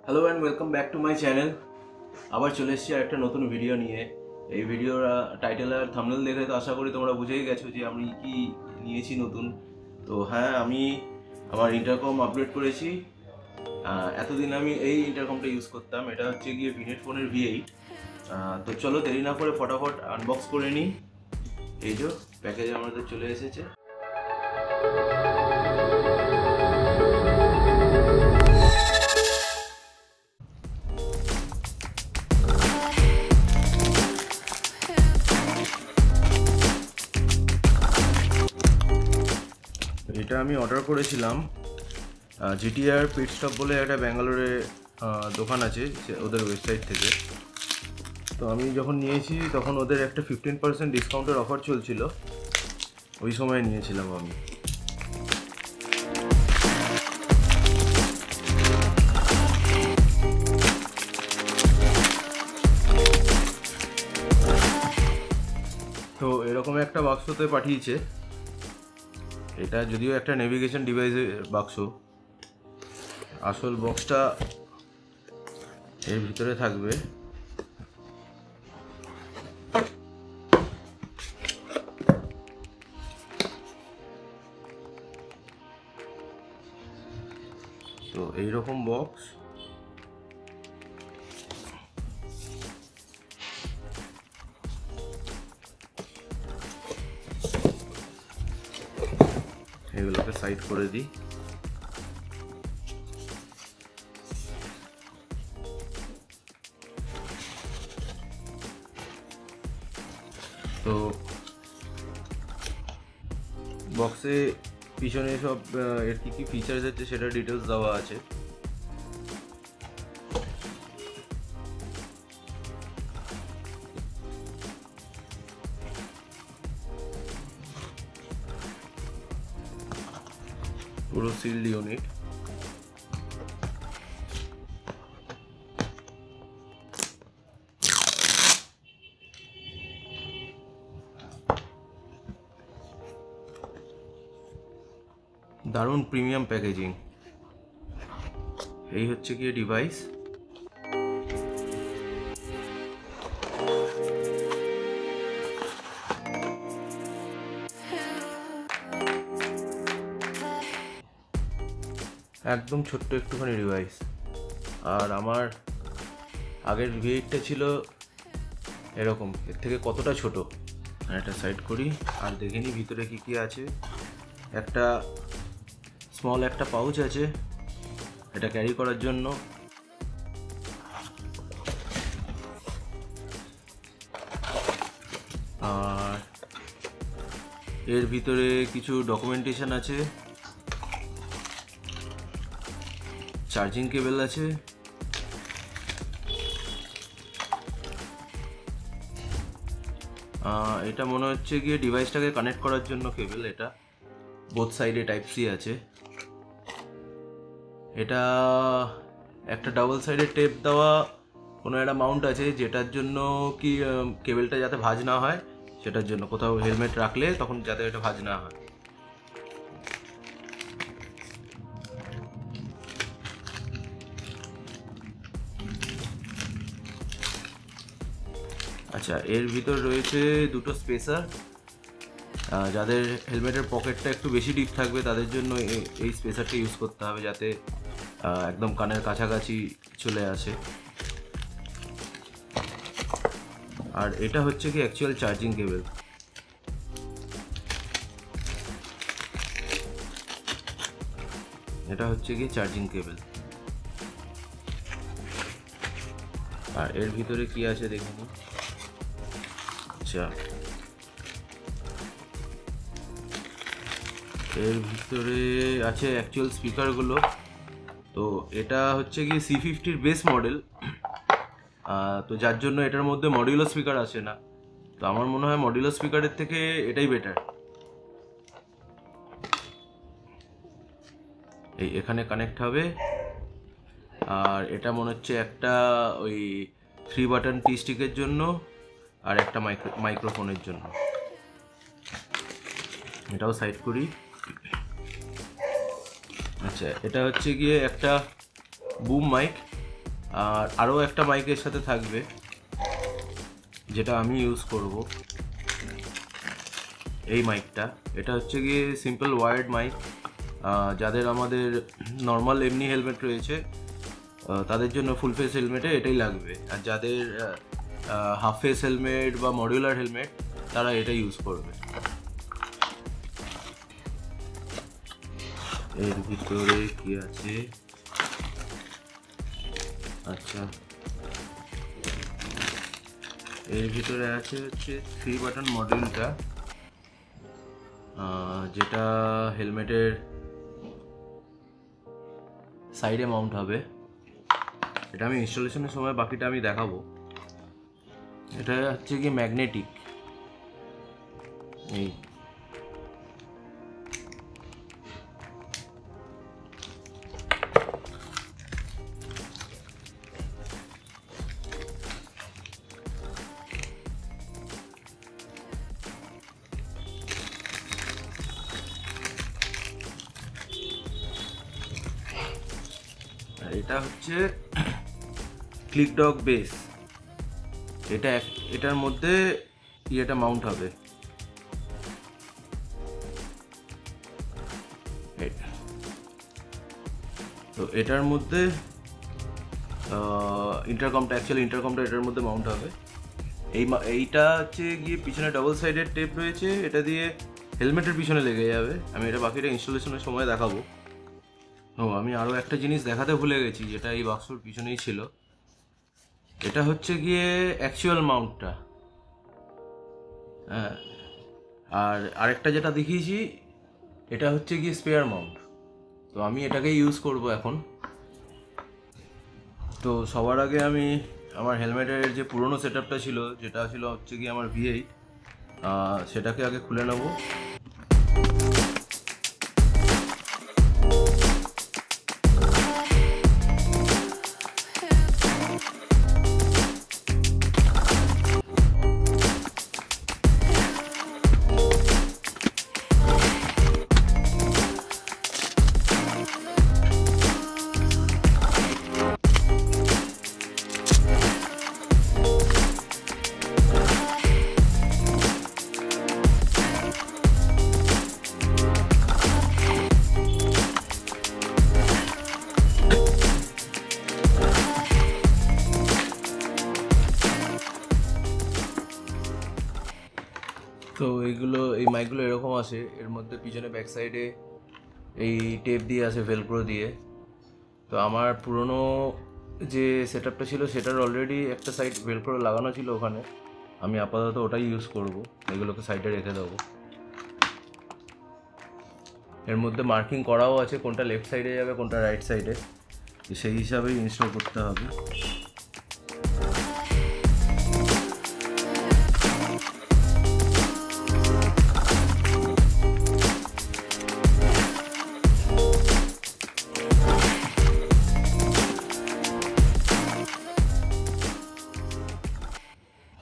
Hello and welcome back to my channel. আবার চলে এসেছি আর একটা নতুন ভিডিও নিয়ে। এই ভিডিওর টাইটেল আর থাম্বনেল দেখে তো আশা করি তোমরা বুঝেই গেছো যে আমি কি নিয়েছি নতুন। তো হ্যাঁ, আমি আমার ইন্টারকম আপডেট করেছি। এতদিন আমি এই ইন্টারকমটা ইউজ করতাম, এটা হচ্ছে গিয়ে ভিনেট ফোনের V8। তো চলো দেরি না করে ফটাফট আনবক্স করে নিই। এই যে প্যাকেজ আমাদের চলে এসেছে। এটা আমি অর্ডার করেছিলাম জিটিআর পিট স্টপ বলে একটা ব্যাঙ্গালোরে দোকান আছে ওদের ওয়েবসাইট থেকে। তো আমি যখন নিয়েছি তখন ওদের একটা 15% ডিসকাউন্টের অফার চলছিল, ওই সময় নিয়েছিলাম আমি। তো এরকম একটা বাক্সতে পাঠিয়েছে। এটা যদিও একটা নেভিগেশন ডিভাইসের বাক্স, আসল বক্সটা এর ভিতরে থাকবে। তো এইরকম বক্স, এগুলোকে সাইড করে দিই। তো বক্সে পিছনে সব এর কী কী ফিচার্স আছে সেটা ডিটেলস দেওয়া আছে। পুরো সিলড ইউনিট। দারুণ প্রিমিয়াম প্যাকেজিং। এই হচ্ছে গিয়ে ডিভাইস। একদম ছোট্ট একটুখানি ডিভাইস। আর আমার আগের V8টা ছিল এরকম, এর থেকে কতটা ছোট। এটা সাইড করি আর দেখে নিই ভিতরে কী কী আছে। একটা স্মল একটা পাউচ আছে এটা ক্যারি করার জন্য। আর এর ভিতরে কিছু ডকুমেন্টেশন আছে, চার্জিং কেবল আছে, এটা মনে হচ্ছে গিয়ে ডিভাইসটাকে কানেক্ট করার জন্য কেবল। এটা বোথ সাইডে টাইপ সি আছে। এটা একটা ডাবল সাইডের টেপ দেওয়া কোনো একটা মাউন্ট আছে, যেটার জন্য কি কেবলটা যাতে ভাঁজ না হয়, সেটার জন্য কোথাও হেলমেট রাখলে তখন যাতে এটা ভাঁজ না হয়। আচ্ছা, এর ভিতর রয়েছে দুটো স্পেসার। যাদের হেলমেটের পকেটটা একটু বেশি ডিপ থাকবে তাদের জন্য এই স্পেসারটা ইউজ করতে হবে, যাতে একদম কানের কাছাকাছি চলে আসে। আর এটা হচ্ছে কি অ্যাকচুয়াল চার্জিং কেবল। এটা হচ্ছে কি চার্জিং কেবল। আর এর ভিতরে কি আছে দেখে নিই। আচ্ছা, এর ভিতরে আছে অ্যাকচুয়াল স্পিকারগুলো। তো এটা হচ্ছে কি C50-র বেস মডেল, তো যার জন্য এটার মধ্যে মডিউলার স্পিকার আসে না। তো আমার মনে হয় মডিউলার স্পিকারের থেকে এটাই বেটার। এই এখানে কানেক্ট হবে। আর এটা মনে হচ্ছে একটা ওই 3 বাটন টি স্টিকের জন্য আর একটা মাইক্রোফোনের জন্য। এটাও সাইড করি। আচ্ছা, এটা হচ্ছে গিয়ে একটা বুম মাইক। আর আরও একটা মাইকের সাথে থাকবে, যেটা আমি ইউজ করব, এই মাইকটা। এটা হচ্ছে গিয়ে সিম্পল ওয়ার্ড মাইক। যাদের আমাদের নর্মাল এমনি হেলমেট রয়েছে তাদের জন্য ফুল ফেস হেলমেটে এটাই লাগবে, আর যাদের হাফ ফেস হেলমেট বা মডিউলার হেলমেট তারা এটা ইউজ করবে। এর ভিতরে কি আছে? আচ্ছা, এর ভিতরে আছে হচ্ছে 3 বাটন মডিউলটা, যেটা হেলমেটের সাইডে মাউন্ট হবে। এটা আমি ইনস্টলেশনের সময় বাকিটা আমি দেখাবো। এটা হচ্ছে কি ম্যাগনেটিক। এই এটা হচ্ছে ক্লিক ডগ বেস। এটার মধ্যে ইয়েটা মাউন্ট হবে। তো এটার মধ্যে ইন্টারকমটা এটার মধ্যে মাউন্ট হবে। এইটা হচ্ছে গিয়ে পিছনে ডাবল সাইডের টেপ রয়েছে, এটা দিয়ে হেলমেটের পিছনে লেগে যাবে। আমি এটা বাকিটা ইনস্টলেশনের সময় দেখাবো। আমি আরও একটা জিনিস দেখাতে ভুলে গেছি, যেটা এই বাক্সর পিছনেই ছিল। এটা হচ্ছে গিয়ে অ্যাকচুয়াল মাউন্টটা। হ্যাঁ, আর আরেকটা যেটা দেখিয়েছি এটা হচ্ছে গিয়ে স্পেয়ার মাউন্ট। তো আমি এটাকেই ইউজ করব এখন। তো সবার আগে আমি আমার হেলমেটের যে পুরনো সেটআপটা ছিল, যেটা ছিল হচ্ছে গিয়ে আমার V8, সেটাকে আগে খুলে নেব। তো এই মাইকগুলো এরকম আসে। এর মধ্যে পিছনে ব্যাক সাইডে এই টেপ দিয়ে আসে, ভেলক্রো দিয়ে। তো আমার পুরনো যে সেটআপটা ছিল সেটার অলরেডি একটা সাইড ভেলক্রো লাগানো ছিল ওখানে। আমি আপাতত ওটাই ইউজ করব। এগুলোকে সাইডে রেখে দেবো। এর মধ্যে মার্কিং করাও আছে, কোনটা লেফট সাইডে যাবে কোনটা রাইট সাইডে, সেই হিসাবেই ইনস্টল করতে হবে।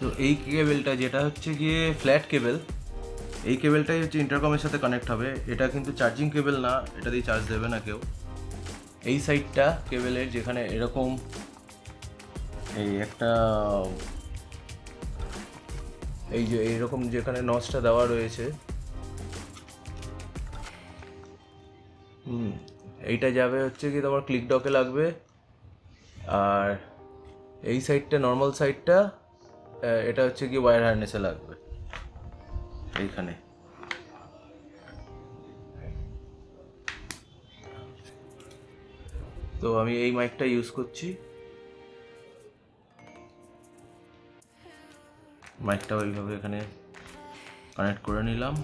তো এই কেবেলটা, যেটা হচ্ছে গিয়ে ফ্ল্যাট কেবেল, এই কেবেলটাই হচ্ছে ইন্টারকমের সাথে কানেক্ট হবে। এটা কিন্তু চার্জিং কেবেল না, এটা দিয়ে চার্জ দেবে না কেউ। এই সাইডটা কেবেলের, যেখানে এরকম এইরকম যেখানে নচটা দেওয়া রয়েছে, এইটা যাবে হচ্ছে কি তোমার ক্লিক ডকে লাগবে। আর এই সাইডটা, নর্মাল সাইডটা, এটা হচ্ছে কি ওয়্যার হারনেসে লাগবে এইখানে। তো আমি এই মাইকটা ইউজ করছি। মাইকটা ওইভাবে এখানে কানেক্ট করে নিলাম।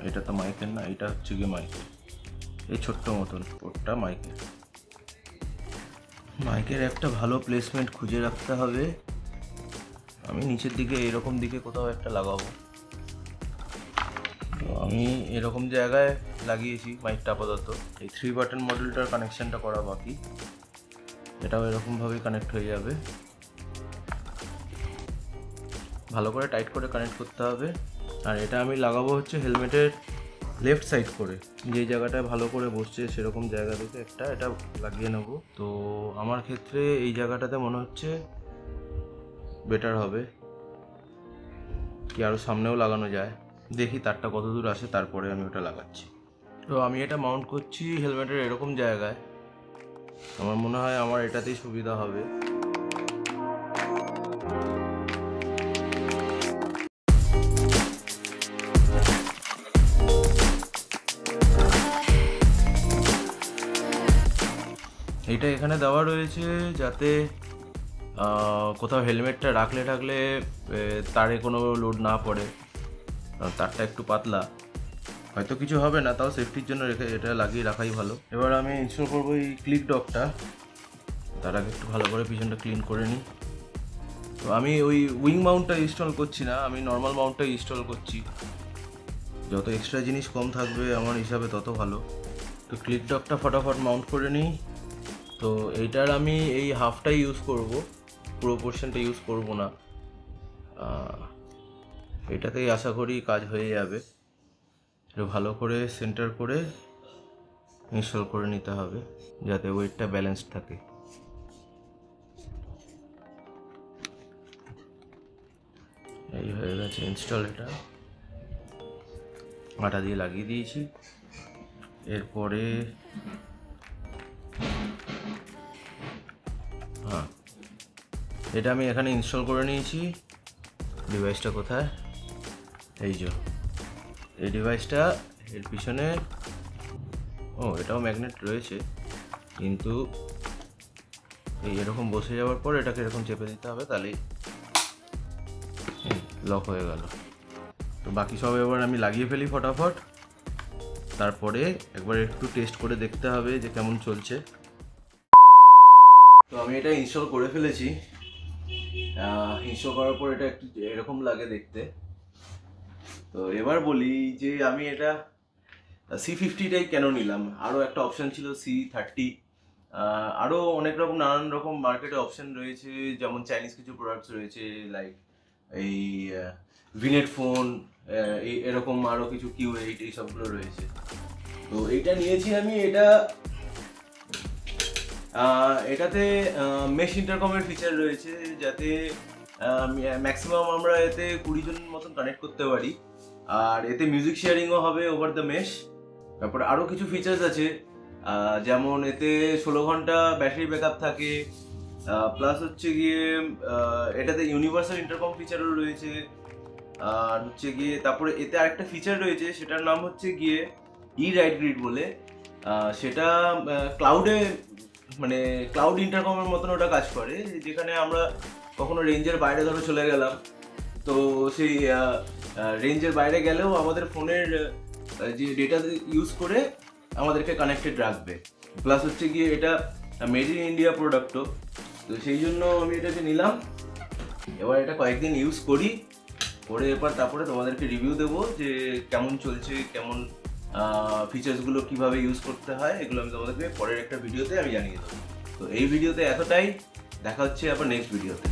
এটা তো মাইকের না, এটা হচ্ছে গিয়ে মাইকের। এই ছোট্ট মতন ওটা মাইকের একটা ভালো প্লেসমেন্ট খুঁজে রাখতে হবে। আমি নিচের দিকে এরকম দিকে কোথাও একটা লাগাবো। তো আমি এরকম জায়গায় লাগিয়েছি মাইকটা আপাতত। এই 3 বাটন মডেলটার কানেকশানটা করা বাকি, এটাও এরকমভাবেই কানেক্ট হয়ে যাবে। ভালো করে টাইট করে কানেক্ট করতে হবে। আর এটা আমি লাগাবো হচ্ছে হেলমেটের লেফট সাইড করে, যে জায়গাটায় ভালো করে বসছে সেরকম জায়গা থেকে এটা লাগিয়ে নেব। তো আমার ক্ষেত্রে এই জায়গাটাতে মনে হচ্ছে বেটার হবে, কি আরও সামনেও লাগানো যায়, দেখি তারটা কত দূর আসে, তারপরে আমি ওটা লাগাচ্ছি। তো আমি এটা মাউন্ট করছি হেলমেটের এরকম জায়গায়, আমার মনে হয় আমার এটাতেই সুবিধা হবে। এটা এখানে দেওয়া রয়েছে যাতে কোথাও হেলমেটটা রাখলে তারে কোনো লোড না পড়ে, তারটা একটু পাতলা, হয়তো কিছু হবে না, তাও সেফটির জন্য এটা লাগিয়ে রাখাই ভালো। এবার আমি ইনস্টল করবো এই ক্লিক ডকটা, তার আগে একটু ভালো করে পিছনটা ক্লিন করে নিই। তো আমি ওই উইং মাউন্টটা ইনস্টল করছি না, আমি নর্মাল মাউন্টটা ইনস্টল করছি, যত এক্সট্রা জিনিস কম থাকবে আমার হিসাবে তত ভালো। তো ক্লিক ডকটা ফটাফট মাউন্ট করে নিই। তো এইটার আমি এই হাফটাই ইউজ করব, পুরো পোর্শনটা ইউজ করব না, এটাতেই আশা করি কাজ হয়ে যাবে। একটু ভালো করে সেন্টার করে ইনস্টল করে নিতে হবে যাতে ওয়েটটা ব্যালেন্সড থাকে। এই হয়ে গেছে ইনস্টল, এটা আটা দিয়ে লাগিয়ে দিয়েছি। এরপরে এটা আমি এখানে ইনস্টল করে নিয়েছি। ডিভাইসটা কোথায়, এই যে এই ডিভাইসটা, এর পিছনে এটাও ম্যাগনেট রয়েছে, কিন্তু এই এরকম বসে যাওয়ার পর এটাকে এরকম চেপে দিতে হবে, তাহলেই লক হয়ে গেল। তো বাকি সব এবার আমি লাগিয়ে ফেলি ফটাফট, তারপরে একবার একটু টেস্ট করে দেখতে হবে যে কেমন চলছে। তো আমি এটা ইনস্টল করে ফেলেছি, ইনস্টল করার পর এটা একটু এরকম লাগে দেখতে। তো এবার বলি যে আমি এটা C50টাই কেন নিলাম, আরও একটা অপশান ছিল C30, আরও অনেক রকম নানান রকম মার্কেটে অপশান রয়েছে, যেমন চাইনিজ কিছু প্রোডাক্টস রয়েছে, লাইক এই ভিনেট ফোন, এরকম আরও কিছু Q8 এইসবগুলো রয়েছে। তো এইটা নিয়েছি আমি, এটাতে মেশ ইন্টারকমের ফিচার রয়েছে, যাতে ম্যাক্সিমাম আমরা এতে 20 জন মতন কানেক্ট করতে পারি, আর এতে মিউজিক শেয়ারিংও হবে ওভার দ্য মেশ। তারপরে আরও কিছু ফিচার্স আছে, যেমন এতে 16 ঘন্টা ব্যাটারি ব্যাকআপ থাকে, প্লাস হচ্ছে গিয়ে এটাতে ইউনিভার্সাল ইন্টারকম ফিচারও রয়েছে, আর হচ্ছে গিয়ে তারপরে এতে আরেকটা ফিচার রয়েছে, সেটার নাম হচ্ছে গিয়ে রাইট গ্রিড বলে, সেটা ক্লাউডে, মানে ক্লাউড ইন্টারকমের মতন ওটা কাজ করে, যেখানে আমরা কখনো রেঞ্জের বাইরে ধরো চলে গেলাম, তো সেই রেঞ্জের বাইরে গেলেও আমাদের ফোনের যে ডেটা ইউজ করে আমাদেরকে কানেক্টেড রাখবে। প্লাস হচ্ছে গিয়ে এটা মেড ইন ইন্ডিয়া প্রোডাক্টও, তো সেই জন্য আমি এটাকে নিলাম। এবার এটা কয়েকদিন ইউজ করি, করে এরপর তারপরে তোমাদেরকে রিভিউ দেবো যে কেমন চলছে, কেমন ফিচার্সগুলো কীভাবে ইউজ করতে হয়, এগুলো আমি তোমাদেরকে পরের একটা ভিডিওতে আমি জানিয়ে দেবো। তো এই ভিডিওতে এতটাই, দেখা হচ্ছে আবার নেক্সট ভিডিওতে।